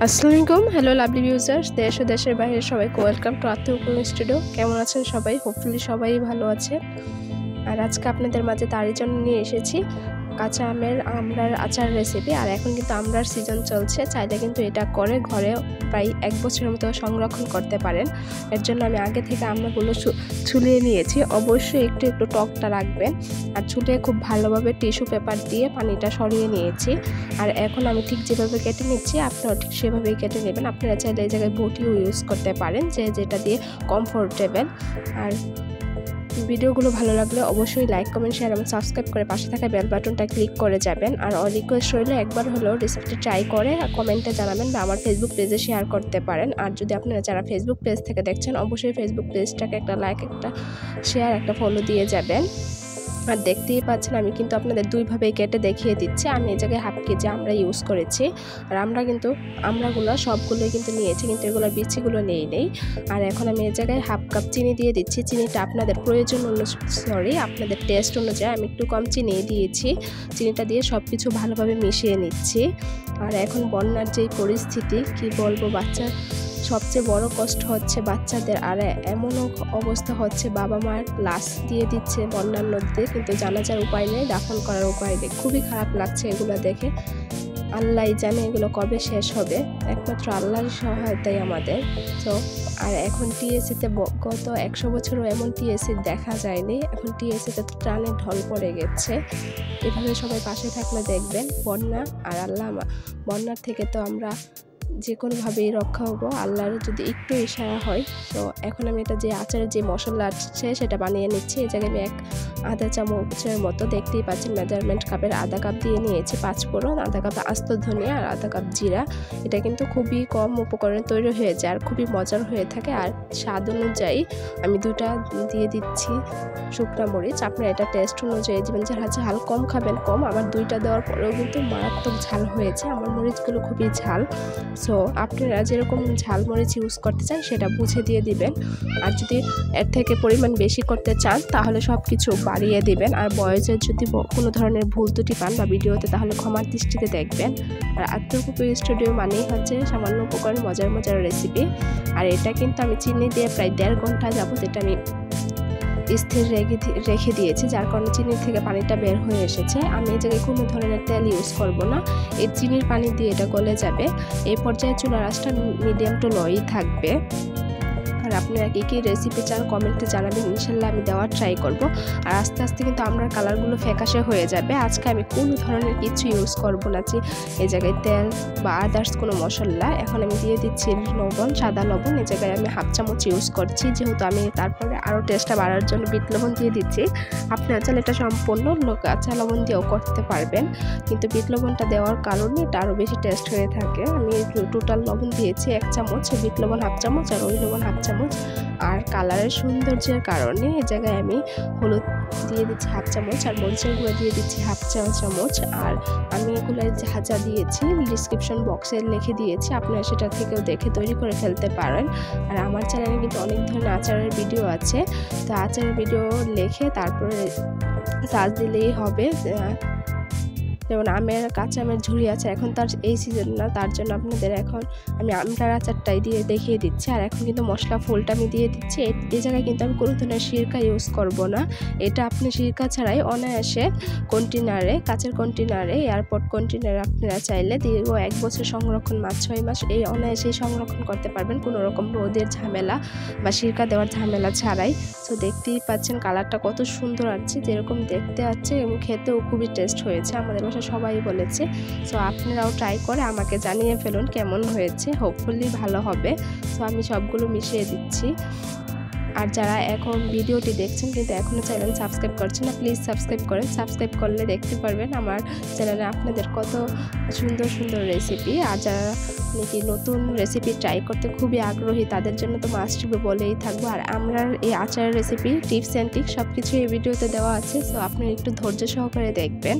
আসসালামু আলাইকুম। Hello lovely ভিউজার্স, দেশ ও দেশের বাইরে সবাইকে ওয়েলকাম টু আত্মীয় কুকিং স্টুডিও। কেমন আছেন সবাই? হোপফুলি সবাই ভালো আছে। আর আজকে আপনাদের মাঝে তারই জন্য নিয়ে এসেছি কাঁচা আমের আমড়ার আচার রেসিপি। আর এখন কিন্তু আমড়ার সিজন চলছে, চাইলে কিন্তু এটা করে ঘরে প্রায় 1 বছরের মতো সংরক্ষণ করতে পারেন। এর জন্য আমি আগে থেকে আমড়াগুলো ছুলিয়ে নিয়েছি। অবশ্যই একটু একটু টকটা রাখবেন। আর ছুলিয়ে খুব ভালোভাবে টিস্যু পেপার দিয়ে পানিটা সরিয়ে নিয়েছি। আর এখন আমি ঠিক যেভাবে কেটে নিচ্ছি আপনারাও ঠিক সেভাবেই কেটে নেবেন। আপনারা চাইলে এই জায়গায় বটিও ইউজ করতে পারেন, যেটা দিয়ে কমফোর্টেবল। আর ভিডিওগুলো ভালো লাগলে অবশ্যই লাইক, কমেন্ট, শেয়ার এবং সাবস্ক্রাইব করে পাশে থাকা বেল বাটনটা ক্লিক করে যাবেন। আর রিকোয়েস্ট রইলে একবার হলেও রেসিপিটি ট্রাই করে কমেন্টে জানাবেন বা আমার ফেসবুক পেজে শেয়ার করতে পারেন। আর যদি আপনারা যারা ফেসবুক পেজ থেকে দেখছেন অবশ্যই ফেসবুক পেজটাকে একটা লাইক, একটা শেয়ার, একটা ফলো দিয়ে যাবেন। আর দেখতেই পাচ্ছেন আমি কিন্তু আপনাদের দুইভাবেই কেটে দেখিয়ে দিচ্ছি। আমি এই জায়গায় হাফ কেজি আমরা ইউজ করেছি। আর আমরাগুলো সবগুলোই কিন্তু নিয়েছি, কিন্তু এগুলো বিচিগুলো নেই। আর এখন আমি এই জায়গায় হাফ কাপ চিনি দিয়ে দিচ্ছি। চিনিটা আপনাদের প্রয়োজন আপনাদের টেস্ট অনুযায়ী আমি একটু কম চিনি দিয়েছি। চিনিটা দিয়ে সব কিছু ভালোভাবে মিশিয়ে নিচ্ছি। আর এখন বন্যার যেই পরিস্থিতি, কি বলবো, সবচেয়ে বড় কষ্ট হচ্ছে বাচ্চাদের। আর এমনও অবস্থা হচ্ছে বাবা মার লাশ দিয়ে দিচ্ছে বন্যার মধ্যে, কিন্তু জানাজার উপায় নেই, দাফন করার উপায় নেই। খুবই খারাপ লাগছে এগুলো দেখে। আল্লাহ জানে এগুলো কবে শেষ হবে, একমাত্র আল্লাহর সহায়তাই আমাদের। তো আর এখন টিএসসিতে গত 100 বছরও এমন টিএসসি দেখা যায়নি। এখন টিএসসিতে ত্রাণের ঢল পড়ে গেছে। এভাবে সবাই পাশে থাকলে দেখবেন বন্যা আর বন্যার থেকে তো আমরা যে কোনোভাবেই রক্ষা হবো, আল্লাহর যদি একটু ইশারা হয়। তো এখন আমি এটা যে আচারের যে মশলা আছে সেটা বানিয়ে নিচ্ছি। এই জায়গায় আমি আধা চামচের মতো, দেখতেই পাচ্ছেন মেজারমেন্ট কাপের আধা কাপ দিয়ে নিয়েছি পাঁচফোড়ন, আধা কাপ আস্ত ধনিয়া আর আধা কাপ জিরা। এটা কিন্তু খুবই কম উপকরণে তৈরি হয়ে যায় আর খুবই মজার হয়ে থাকে। আর স্বাদ অনুযায়ী আমি 2টা দিয়ে দিচ্ছি শুকনা মরিচ। আপনারা এটা টেস্ট অনুযায়ী দিবেন, যারা ঝাল কম খাবেন কম। আমার 2টা দেওয়ার পরেও কিন্তু মারাত্মক ঝাল হয়েছে, আমার মরিচগুলো খুবই ঝাল। সো আপনারা যেরকম ঝাল মরিচ ইউজ করতে চান সেটা বুঝে দিয়ে দিবেন। আর যদি এর থেকে পরিমাণ বেশি করতে চান তাহলে সব কিছু বাড়িয়ে দিবেন। আর বয়সের যদি কোনো ধরনের ভুল ত্রুটি পান বা ভিডিওতে তাহলে ক্ষমার দৃষ্টিতে দেখবেন। আর আত্মীয় কুকিং স্টুডিও মানেই হচ্ছে সামান্য উপকরণ মজার রেসিপি। আর এটা কিন্তু আমি চিনি দিয়ে প্রায় 1.5 ঘন্টা যাবত এটা আমি স্থির রেখে দিয়েছি, যার কারণে চিনির থেকে পানিটা বের হয়ে এসেছে। আমি এই জায়গায় কোনো ধরনের তেল ইউজ করব না, এই চিনির পানি দিয়ে এটা গলে যাবে। এই পর্যায়ে চুলার আঁচটা মিডিয়াম টু লোই থাকবে। আর আপনারা কী রেসিপি চান কমেন্টে জানাবেন, ইনশাল্লাহ আমি দেওয়ার ট্রাই করব। আর আস্তে আস্তে কিন্তু আমরা কালারগুলো ফ্যাকাশে হয়ে যাবে। আজকে আমি কোনো ধরনের কিছু ইউজ করব না, এই জায়গায় তেল বা আদার্স কোনো মশলা। এখন আমি দিয়ে দিচ্ছি লবণ, সাদা লবণ। এই জায়গায় আমি হাফ চামচ ইউজ করছি, যেহেতু আমি তারপরে আরও টেস্টটা বাড়ার জন্য বিট লবণ দিয়ে দিচ্ছি। আপনারা চাইলে এটা সম্পূর্ণ কাঁচা লবণ দিয়েও করতে পারবেন, কিন্তু বিট লবণটা দেওয়ার কারণে এটা আরও বেশি টেস্ট হয়ে থাকে। আমি টোটাল লবণ দিয়েছি 1 চামচ, বিট লবণ হাফ চামচ আর ওই লবণ হাফ চামচ। আর কালারের সৌন্দর্যের কারণে এই জায়গায় আমি হলুদ দিয়ে দিচ্ছি হাফ চামচ আর মরিচের গুঁড়ো দিয়ে দিচ্ছি হাফ চামচ। আর আমি এগুলো যা দিয়েছি ডিসক্রিপশন বক্সে লিখে দিয়েছি, আপনারা সেটা থেকেও দেখে তৈরি করে ফেলতে পারেন। আর আমার চ্যানেলে কিন্তু অনেক ধরনের আচারের ভিডিও আছে, তো আচারের ভিডিও লিখে তারপরে সার্চ দিলেই হবে। যেমন কাঁচা আমের ঝুড়ি আছে, এখন তার এই সিজন না, তার জন্য আপনাদের এখন আমি আমড়ার আচারটাই দিয়ে দেখিয়ে দিচ্ছি। আর এখন কিন্তু মশলা ফুলটা আমি দিয়ে দিচ্ছি। এই জায়গায় কিন্তু আমি কোনো ধরনের সিরকা ইউজ করব না। এটা আপনি সিরকা ছাড়াই অনায়াসে কন্টেনারে, কাচের কন্টেনারে, এয়ারপোর্ট কন্টেনারে আপনারা চাইলে দীর্ঘ 1 বছর সংরক্ষণ, 5-6 মাস এই অনায়াসেই সংরক্ষণ করতে পারবেন, কোনো রকম রোদের ঝামেলা বা সিরকা দেওয়ার ঝামেলা ছাড়াই। তো দেখতেই পাচ্ছেন কালারটা কত সুন্দর আসছে, যেরকম দেখতে আছে এবং খেতেও খুবই টেস্ট হয়েছে। আমাদের বাসায় সবাই বলেছে। সো আপনারাও ট্রাই করে আমাকে জানিয়ে ফেলুন কেমন হয়েছে, হোপফুলি ভালো হবে। সো আমি সবগুলো মিশিয়ে দিচ্ছি। আর যারা এখন ভিডিওটি দেখছেন কিন্তু এখনও চ্যানেল সাবস্ক্রাইব করছেন না, প্লিজ সাবস্ক্রাইব করেন। সাবস্ক্রাইব করলে দেখতে পারবেন আমার চ্যানেলে আপনাদের কত সুন্দর রেসিপি। আর যারা নাকি নতুন রেসিপি ট্রাই করতে খুবই আগ্রহী তাদের জন্য তো মাস্ট বি বলেই থাকবো। আর আমরা এই আচারের রেসিপি টিপস অ্যান্ড ট্রিক্স সব কিছু এই ভিডিওতে দেওয়া আছে, সো আপনারা একটু ধৈর্য সহকারে দেখবেন।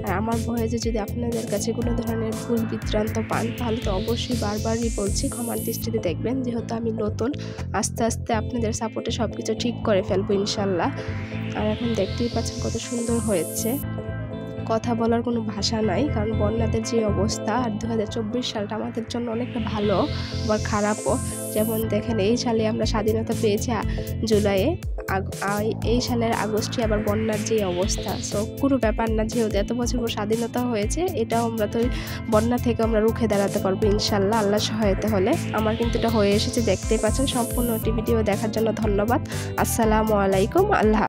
আর আমার ভয়েসে যদি আপনাদের কাছে কোনো ধরনের ভুল বিভ্রান্ত পান তাহলে তো অবশ্যই বারবারই বলছি ক্ষমার দৃষ্টিতে দেখবেন, যেহেতু আমি নতুন। আস্তে আস্তে আপনাদের সাপোর্টে সব কিছু ঠিক করে ফেলবো ইনশাল্লাহ। আর এখন দেখতেই পাচ্ছেন কত সুন্দর হয়েছে। কথা বলার কোনো ভাষা নাই, কারণ বন্যাদের যে অবস্থা। আর 2024 সালটা আমাদের জন্য অনেকটা ভালো আবার খারাপও। যেমন দেখেন এই সালে আমরা স্বাধীনতা পেয়েছি জুলাইয়ে, এই সালের আগস্টে আবার বন্যার যে অবস্থা। সো কোনো ব্যাপার না, যেহেতু এত বছর পর স্বাধীনতা হয়েছে, এটাও আমরা তো বন্যা থেকে আমরা রুখে দাঁড়াতে পারবো ইনশাল্লাহ, আল্লাহ সহায়তা হলে। আমার কিন্তু এটা হয়ে এসেছে, দেখতেই পাচ্ছেন। সম্পূর্ণ ভিডিও দেখার জন্য ধন্যবাদ। আসসালামু আলাইকুম। আল্লাহ।